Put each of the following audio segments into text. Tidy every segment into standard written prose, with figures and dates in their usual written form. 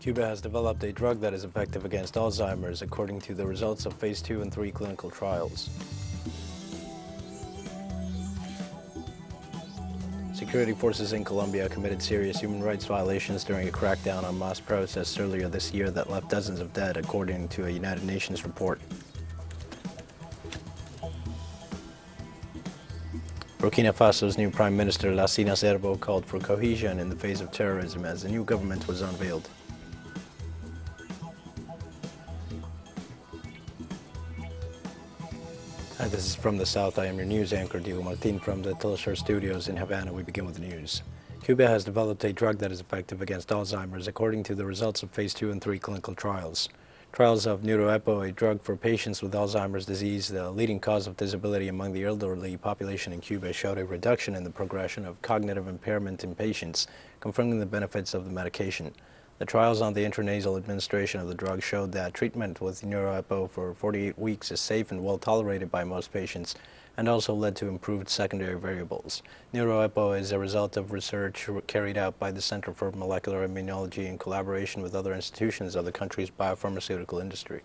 Cuba has developed a drug that is effective against Alzheimer's, according to the results of Phase 2 and 3 clinical trials. Security forces in Colombia committed serious human rights violations during a crackdown on mass protests earlier this year that left dozens of dead, according to a United Nations report. Burkina Faso's new Prime Minister, Lassina Zerbo, called for cohesion in the face of terrorism as the new government was unveiled. Hi, this is From the South. I am your news anchor, Diego Martin, from the TeleSUR studios in Havana. We begin with the news. Cuba has developed a drug that is effective against Alzheimer's, according to the results of Phase 2 and 3 clinical trials. Trials of Neuroepo, a drug for patients with Alzheimer's disease, the leading cause of disability among the elderly population in Cuba, showed a reduction in the progression of cognitive impairment in patients, confirming the benefits of the medication. The trials on the intranasal administration of the drug showed that treatment with Neuroepo for 48 weeks is safe and well tolerated by most patients, and also led to improved secondary variables. Neuroepo is a result of research carried out by the Center for Molecular Immunology in collaboration with other institutions of the country's biopharmaceutical industry.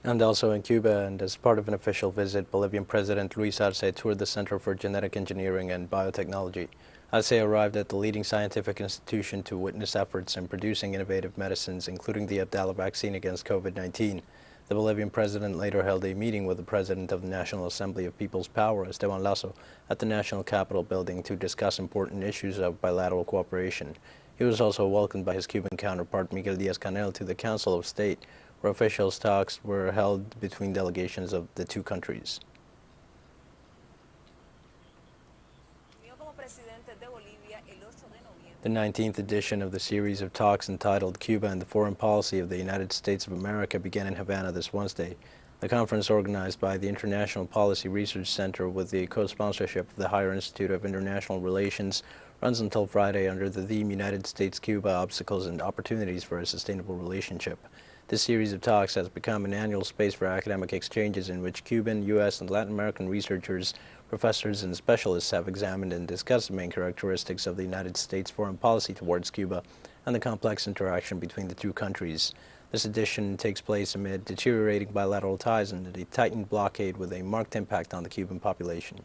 And also in Cuba, and as part of an official visit, Bolivian President Luis Arce toured the Center for Genetic Engineering and Biotechnology. Arce arrived at the leading scientific institution to witness efforts in producing innovative medicines, including the Abdala vaccine against COVID-19. The Bolivian president later held a meeting with the president of the National Assembly of People's Power, Esteban Lasso, at the National Capitol building to discuss important issues of bilateral cooperation. He was also welcomed by his Cuban counterpart, Miguel Díaz-Canel, to the Council of State, where officials talks were held between delegations of the two countries. The 19th edition of the series of talks entitled Cuba and the Foreign Policy of the United States of America began in Havana this Wednesday. The conference, organized by the International Policy Research Center with the co-sponsorship of the Higher Institute of International Relations, runs until Friday under the theme United States-Cuba Obstacles and Opportunities for a Sustainable Relationship. This series of talks has become an annual space for academic exchanges in which Cuban, U.S., and Latin American researchers, professors, and specialists have examined and discussed the main characteristics of the United States foreign policy towards Cuba and the complex interaction between the two countries. This edition takes place amid deteriorating bilateral ties and a tightened blockade with a marked impact on the Cuban population.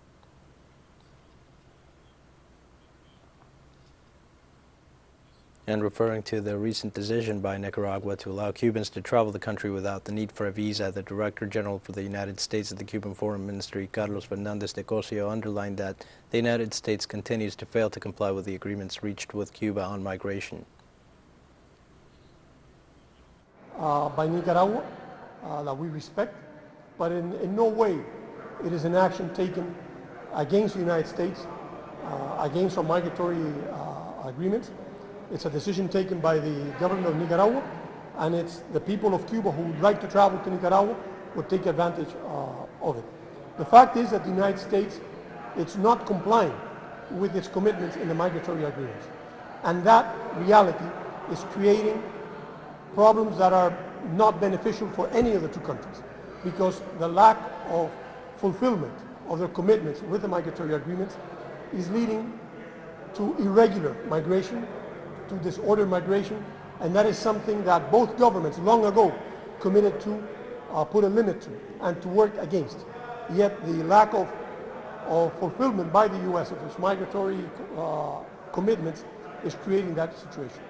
And referring to the recent decision by Nicaragua to allow Cubans to travel the country without the need for a visa, the Director General for the United States at the Cuban Foreign Ministry, Carlos Fernandez de Cosio, underlined that the United States continues to fail to comply with the agreements reached with Cuba on migration. By Nicaragua that we respect, but in no way it is an action taken against the United States, against our migratory agreements. It's a decision taken by the government of Nicaragua, and it's the people of Cuba who would like to travel to Nicaragua would take advantage of it. The fact is that the United States, it's not complying with its commitments in the migratory agreements. And that reality is creating problems that are not beneficial for any of the two countries, because the lack of fulfillment of their commitments with the migratory agreements is leading to irregular migration, to disordered migration, and that is something that both governments long ago committed to put a limit to and to work against. Yet the lack of fulfillment by the U.S. of its migratory commitments is creating that situation.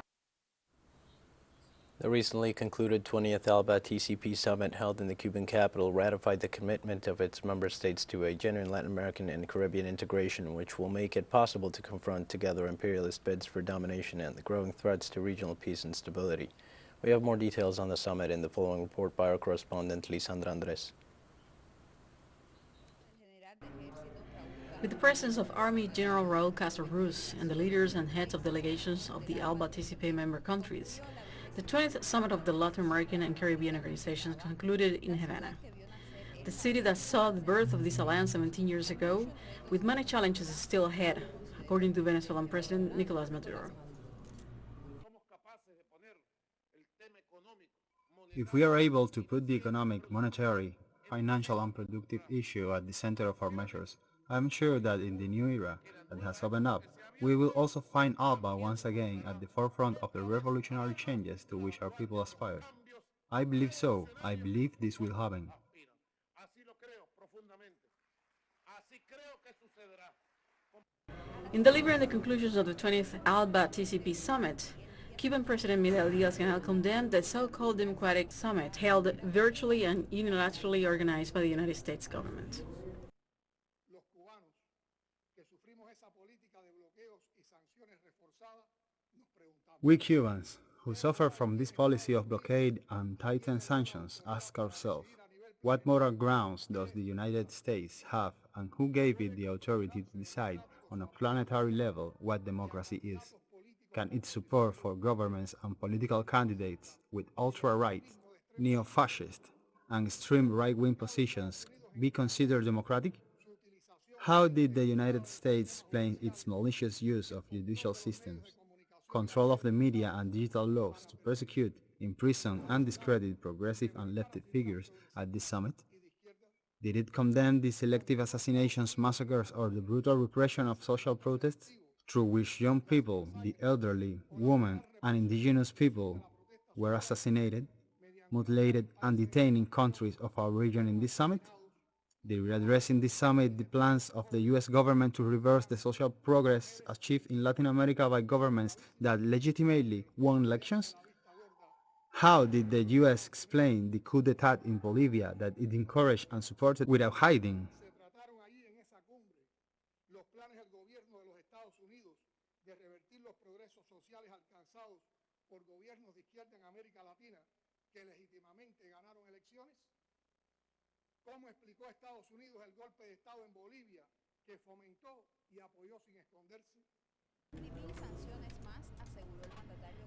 The recently concluded 20th Alba-TCP summit held in the Cuban capital ratified the commitment of its member states to a genuine Latin American and Caribbean integration, which will make it possible to confront together imperialist bids for domination and the growing threats to regional peace and stability. We have more details on the summit in the following report by our correspondent Lisandra Andres. With the presence of Army General Raúl Castro Ruz and the leaders and heads of delegations of the Alba-TCP member countries, the 20th Summit of the Latin American and Caribbean Organization concluded in Havana, the city that saw the birth of this alliance 17 years ago, with many challenges still ahead, according to Venezuelan President Nicolás Maduro. If we are able to put the economic, monetary, financial and productive issue at the center of our measures, I'm sure that in the new era that has opened up, we will also find Alba once again at the forefront of the revolutionary changes to which our people aspire. I believe so. I believe this will happen. In delivering the conclusions of the 20th Alba-TCP summit, Cuban President Miguel Díaz-Canel condemned the so-called Democratic Summit held virtually and unilaterally organized by the United States government. We Cubans, who suffer from this policy of blockade and tightened sanctions, ask ourselves, what moral grounds does the United States have and who gave it the authority to decide on a planetary level what democracy is? Can its support for governments and political candidates with ultra-right, neo-fascist, and extreme right-wing positions be considered democratic? How did the United States explain its malicious use of judicial systems, control of the media and digital laws to persecute, imprison, and discredit progressive and lefty figures at this summit? Did it condemn the selective assassinations, massacres, or the brutal repression of social protests, through which young people, the elderly, women, and indigenous people were assassinated, mutilated, and detained in countries of our region in this summit? They will address in this summit the plans of the U.S. government to reverse the social progress achieved in Latin America by governments that legitimately won elections? How did the U.S. explain the coup d'etat in Bolivia that it encouraged and supported without hiding?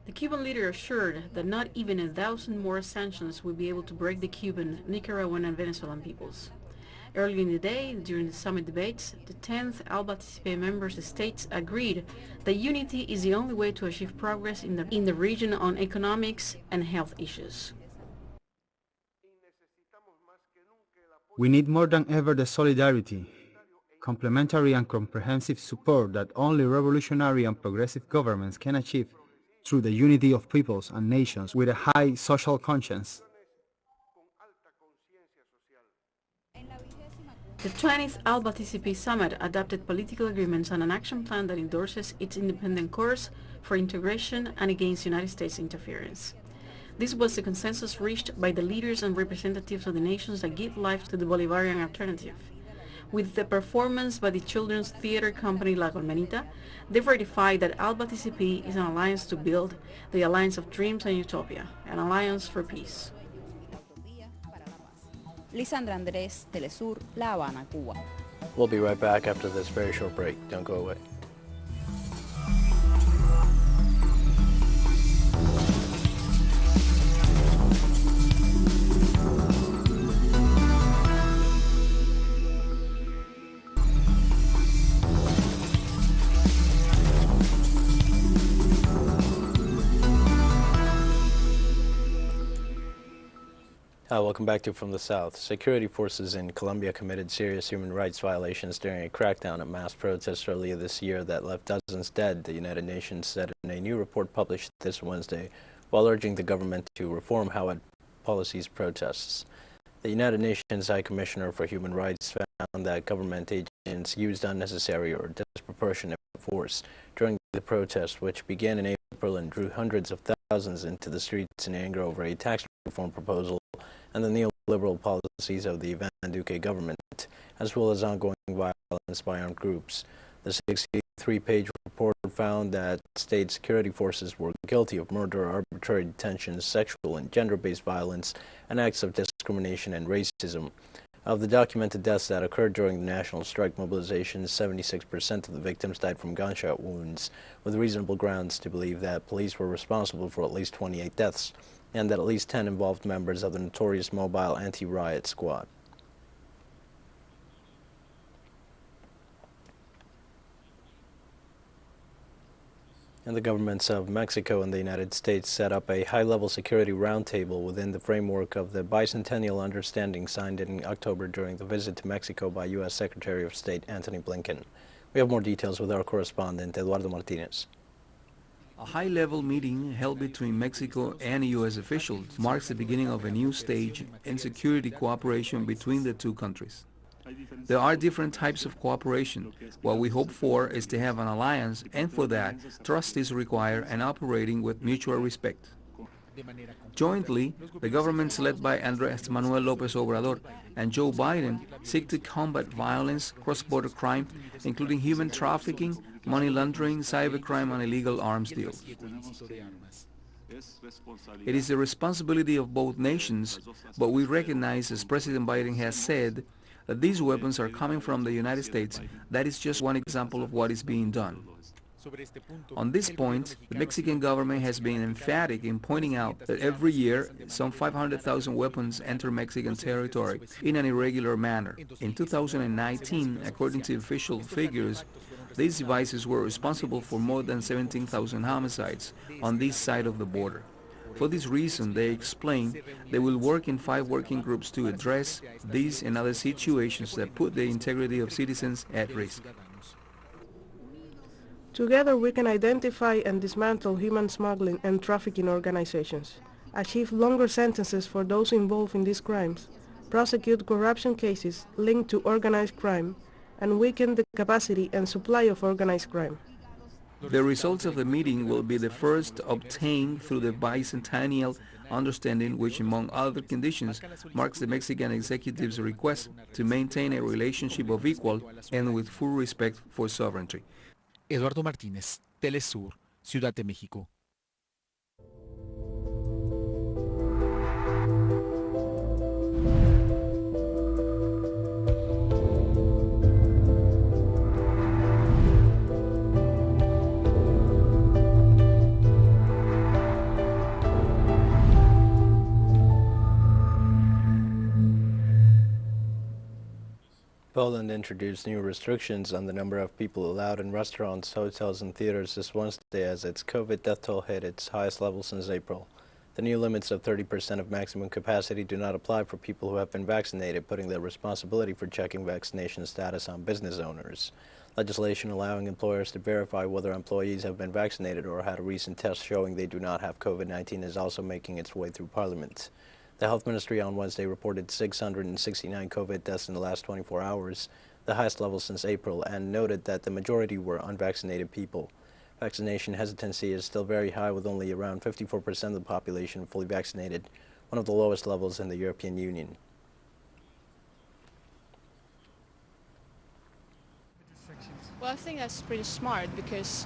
The Cuban leader assured that not even 1,000 more sanctions would be able to break the Cuban, Nicaraguan, and Venezuelan peoples. Earlier in the day, during the summit debates, the 10th Alba-TCP member states agreed that unity is the only way to achieve progress in the region on economics and health issues. We need more than ever the solidarity, complementary and comprehensive support that only revolutionary and progressive governments can achieve through the unity of peoples and nations with a high social conscience. The 20th Alba-TCP summit adopted political agreements and an action plan that endorses its independent course for integration and against United States interference. This was the consensus reached by the leaders and representatives of the nations that give life to the Bolivarian alternative. With the performance by the children's theater company La Colmenita, they ratified that Alba-TCP is an alliance to build the alliance of dreams and utopia, an alliance for peace. Lisandra Andrés, TeleSUR, La Habana, Cuba. We'll be right back after this very short break. Don't go away. Welcome back to From the South. Security forces in Colombia committed serious human rights violations during a crackdown at mass protests earlier this year that left dozens dead, the United Nations said in a new report published this Wednesday, while urging the government to reform how it policies protests. The United Nations High Commissioner for Human Rights found that government agents used unnecessary or disproportionate force during the protests, which began in April and drew hundreds of thousands into the streets in anger over a tax reform proposal and the neoliberal policies of the Van Duque government, as well as ongoing violence by armed groups. The 63-page report found that state security forces were guilty of murder, arbitrary detentions, sexual and gender-based violence, and acts of discrimination and racism. Of the documented deaths that occurred during the national strike mobilizations, 76% of the victims died from gunshot wounds, with reasonable grounds to believe that police were responsible for at least 28 deaths, and that at least 10 involved members of the notorious mobile anti-riot squad. And the governments of Mexico and the United States set up a high-level security roundtable within the framework of the bicentennial understanding signed in October during the visit to Mexico by U.S. Secretary of State Antony Blinken. We have more details with our correspondent, Eduardo Martinez. A high-level meeting held between Mexico and U.S. officials marks the beginning of a new stage in security cooperation between the two countries. There are different types of cooperation. What we hope for is to have an alliance, and for that, trust is required and operating with mutual respect. Jointly, the governments led by Andrés Manuel López Obrador and Joe Biden seek to combat violence, cross-border crime, including human trafficking, money laundering, cybercrime, and illegal arms deals. It is the responsibility of both nations, but we recognize, as President Biden has said, that these weapons are coming from the United States. That is just one example of what is being done. On this point, the Mexican government has been emphatic in pointing out that every year some 500,000 weapons enter Mexican territory in an irregular manner. In 2019, according to official figures, these devices were responsible for more than 17,000 homicides on this side of the border. For this reason, they explain they will work in 5 working groups to address these and other situations that put the integrity of citizens at risk. Together we can identify and dismantle human smuggling and trafficking organizations, achieve longer sentences for those involved in these crimes, prosecute corruption cases linked to organized crime, and weaken the capacity and supply of organized crime. The results of the meeting will be the first obtained through the bicentennial understanding, which, among other conditions, marks the Mexican executive's request to maintain a relationship of equal and with full respect for sovereignty. Eduardo Martínez, TeleSUR, Ciudad de México. Poland introduced new restrictions on the number of people allowed in restaurants, hotels, and theaters this Wednesday as its COVID death toll hit its highest level since April. The new limits of 30% of maximum capacity do not apply for people who have been vaccinated, putting the responsibility for checking vaccination status on business owners. Legislation allowing employers to verify whether employees have been vaccinated or had a recent test showing they do not have COVID-19 is also making its way through Parliament. The Health Ministry on Wednesday reported 669 COVID deaths in the last 24 hours, the highest level since April, and noted that the majority were unvaccinated people. Vaccination hesitancy is still very high, with only around 54% of the population fully vaccinated, one of the lowest levels in the European Union. Well, I think that's pretty smart because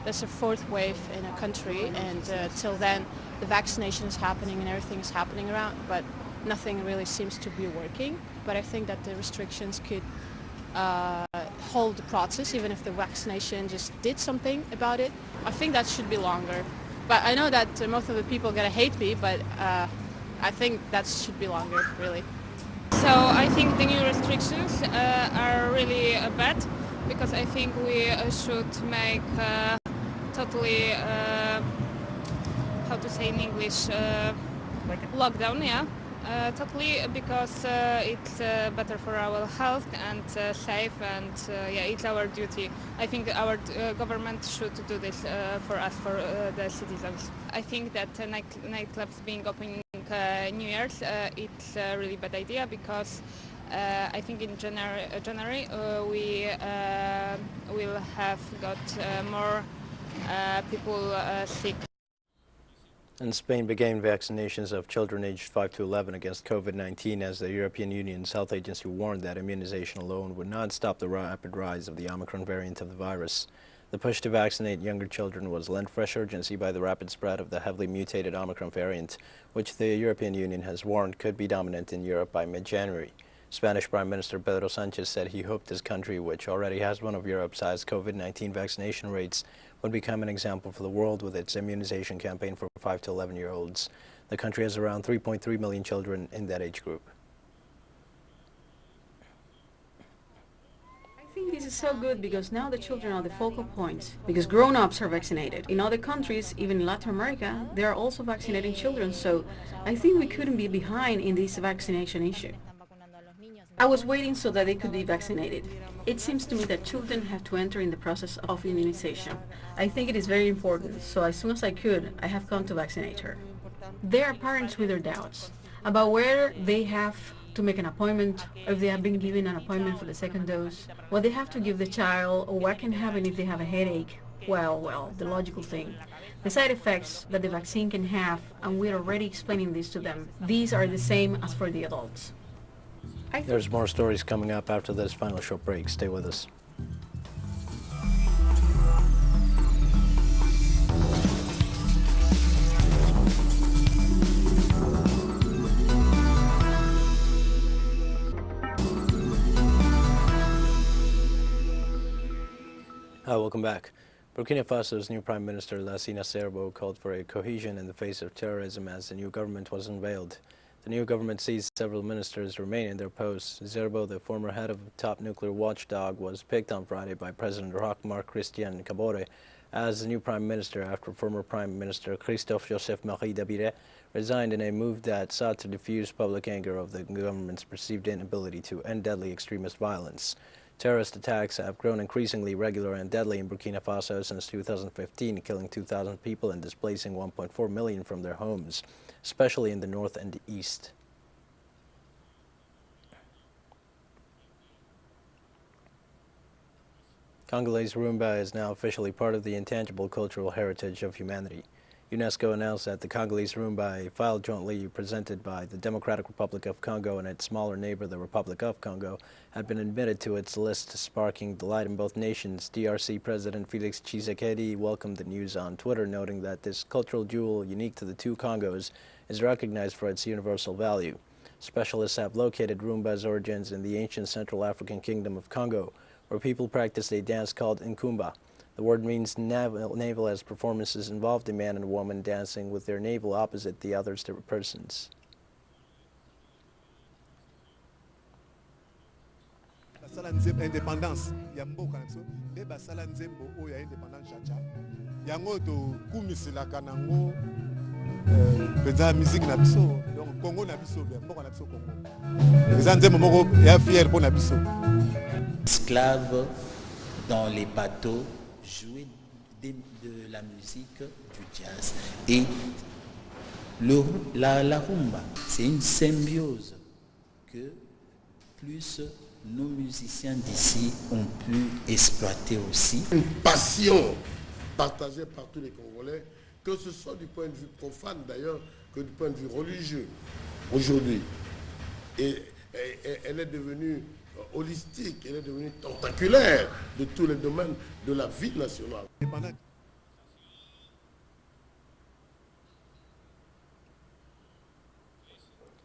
there's a 4th wave in a country, and till then the vaccination is happening and everything is happening around, but nothing really seems to be working. But I think that the restrictions could hold the process, even if the vaccination just did something about it. I think that should be longer. But I know that most of the people are going to hate me, but I think that should be longer, really. So I think the new restrictions are really bad, because I think we should make totally, how to say in English, lockdown, yeah, totally, because it's better for our health and safe, and yeah, it's our duty. I think our government should do this for us, for the citizens. I think that nightclubs being open New Year's, it's a really bad idea, because I think in January we will have got more people sick. And Spain began vaccinations of children aged 5 to 11 against COVID-19 as the European Union's health agency warned that immunization alone would not stop the rapid rise of the Omicron variant of the virus. The push to vaccinate younger children was lent fresh urgency by the rapid spread of the heavily mutated Omicron variant, which the European Union has warned could be dominant in Europe by mid-January. Spanish Prime Minister Pedro Sánchez said he hoped his country, which already has one of Europe's highest COVID-19 vaccination rates, would become an example for the world with its immunization campaign for 5 to 11-year-olds. The country has around 3.3 million children in that age group. I think this is so good because now the children are the focal point, because grown-ups are vaccinated. In other countries, even in Latin America, they are also vaccinating children, so I think we couldn't be behind in this vaccination issue. I was waiting so that they could be vaccinated. It seems to me that children have to enter in the process of immunization. I think it is very important, so as soon as I could, I have come to vaccinate her. There are parents with their doubts about where they have to make an appointment, or if they have been given an appointment for the second dose, what they have to give the child, or what can happen if they have a headache. Well, the logical thing. The side effects that the vaccine can have, and we're already explaining this to them, these are the same as for the adults. There's more stories coming up after this final short break. Stay with us. Welcome back. Burkina Faso's new Prime Minister Lassina Serbo called for a cohesion in the face of terrorism as the new government was unveiled. The new government sees several ministers remain in their posts. Zerbo, the former head of the top nuclear watchdog, was picked on Friday by President Roch-Marc Christian Kabore as the new prime minister after former Prime Minister Christophe Joseph-Marie Dabire resigned in a move that sought to diffuse public anger of the government's perceived inability to end deadly extremist violence. Terrorist attacks have grown increasingly regular and deadly in Burkina Faso since 2015, killing 2,000 people and displacing 1.4 million from their homes, especially in the north and east. Congolese Rumba is now officially part of the intangible cultural heritage of humanity. UNESCO announced that the Congolese Rumba, a file jointly presented by the Democratic Republic of Congo and its smaller neighbor, the Republic of Congo, had been admitted to its list, sparking delight in both nations. DRC President Felix Tshisekedi welcomed the news on Twitter, noting that this cultural jewel, unique to the two Congos, is recognized for its universal value. Specialists have located Rumba's origins in the ancient Central African Kingdom of Congo, where people practiced a dance called Nkumba. The word means navel, as performances involved a man and a woman dancing with their navel opposite the other's persons. Esclaves dans les bateaux jouer de la musique du jazz. Et la rumba, c'est une symbiose que plus nos musiciens d'ici ont pu exploiter aussi. Une passion partagée par tous les Congolais, que ce soit du point de vue profane d'ailleurs, que du point de vue religieux aujourd'hui. Et elle est devenue holistique, elle est devenue tentaculaire de tous les domaines de la vie nationale.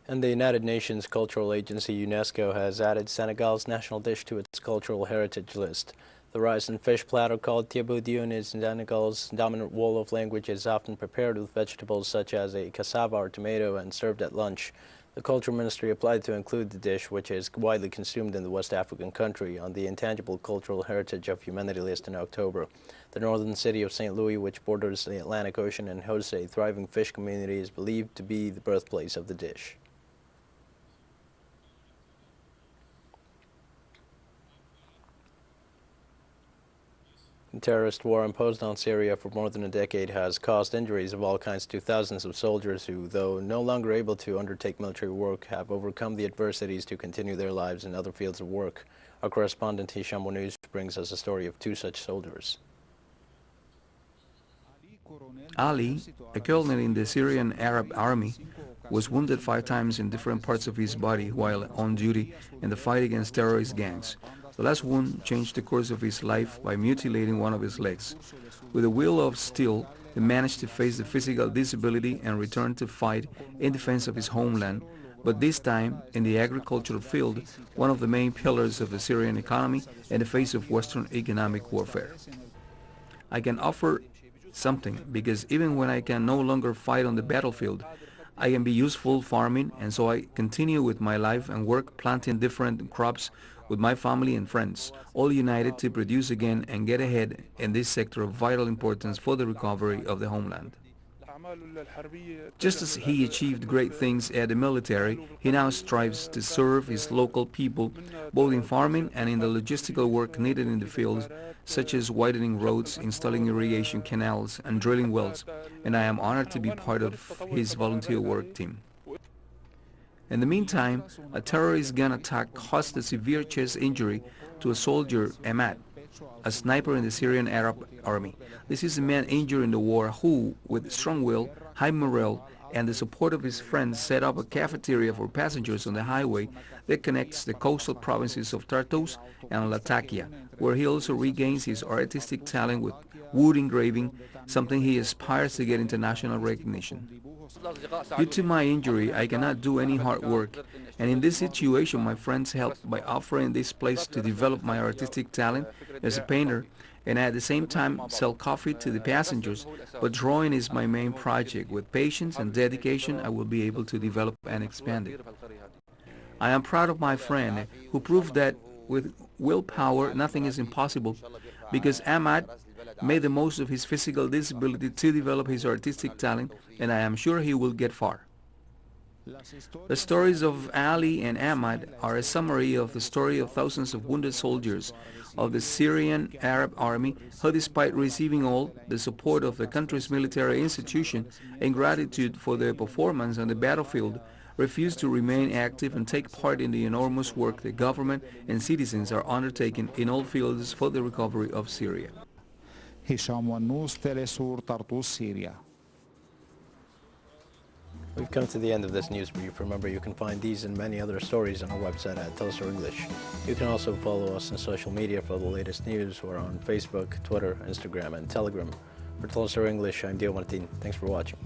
And the United Nations Cultural Agency, UNESCO, has added Senegal's national dish to its cultural heritage list. The rice and fish platter called tiaboudion is Senegal's dominant Wolof language, is often prepared with vegetables such as a cassava or tomato and served at lunch. The Culture Ministry applied to include the dish, which is widely consumed in the West African country, on the Intangible Cultural Heritage of Humanity list in October. The northern city of St. Louis, which borders the Atlantic Ocean and hosts a thriving fish community, is believed to be the birthplace of the dish. The terrorist war imposed on Syria for more than a decade has caused injuries of all kinds to thousands of soldiers who, though no longer able to undertake military work, have overcome the adversities to continue their lives in other fields of work. Our correspondent Hisham News brings us a story of two such soldiers. Ali, a colonel in the Syrian Arab army, was wounded 5 times in different parts of his body while on duty in the fight against terrorist gangs. The last wound changed the course of his life by mutilating one of his legs. With a will of steel, he managed to face the physical disability and return to fight in defense of his homeland, but this time in the agricultural field, one of the main pillars of the Syrian economy in the face of Western economic warfare. I can offer something because even when I can no longer fight on the battlefield, I can be useful farming, and so I continue with my life and work planting different crops with my family and friends, all united to produce again and get ahead in this sector of vital importance for the recovery of the homeland. Just as he achieved great things at the military, he now strives to serve his local people, both in farming and in the logistical work needed in the fields, such as widening roads, installing irrigation canals, and drilling wells, and I am honored to be part of his volunteer work team. In the meantime, a terrorist gun attack caused a severe chest injury to a soldier, Ahmad, a sniper in the Syrian Arab army. This is a man injured in the war who, with strong will, high morale, and the support of his friends, set up a cafeteria for passengers on the highway that connects the coastal provinces of Tartus and Latakia, where he also regains his artistic talent with wood engraving, something he aspires to get international recognition. Due to my injury, I cannot do any hard work, and in this situation my friends helped by offering this place to develop my artistic talent as a painter, and at the same time sell coffee to the passengers, but drawing is my main project. With patience and dedication I will be able to develop and expand it. I am proud of my friend who proved that with willpower nothing is impossible, because Ahmad made the most of his physical disability to develop his artistic talent, and I am sure he will get far. The stories of Ali and Ahmad are a summary of the story of thousands of wounded soldiers of the Syrian Arab army who, despite receiving all the support of the country's military institution and gratitude for their performance on the battlefield, refused to remain active and take part in the enormous work the government and citizens are undertaking in all fields for the recovery of Syria. هشام والنوس TeleSUR طرطوس سوريا. We've come to the end of this news brief. Remember, you can find these and many other stories on our website at TeleSUR English. You can also follow us on social media for the latest news. We're on Facebook, Twitter, Instagram, and Telegram. For TeleSUR English, I'm Dio Martin. Thanks for watching.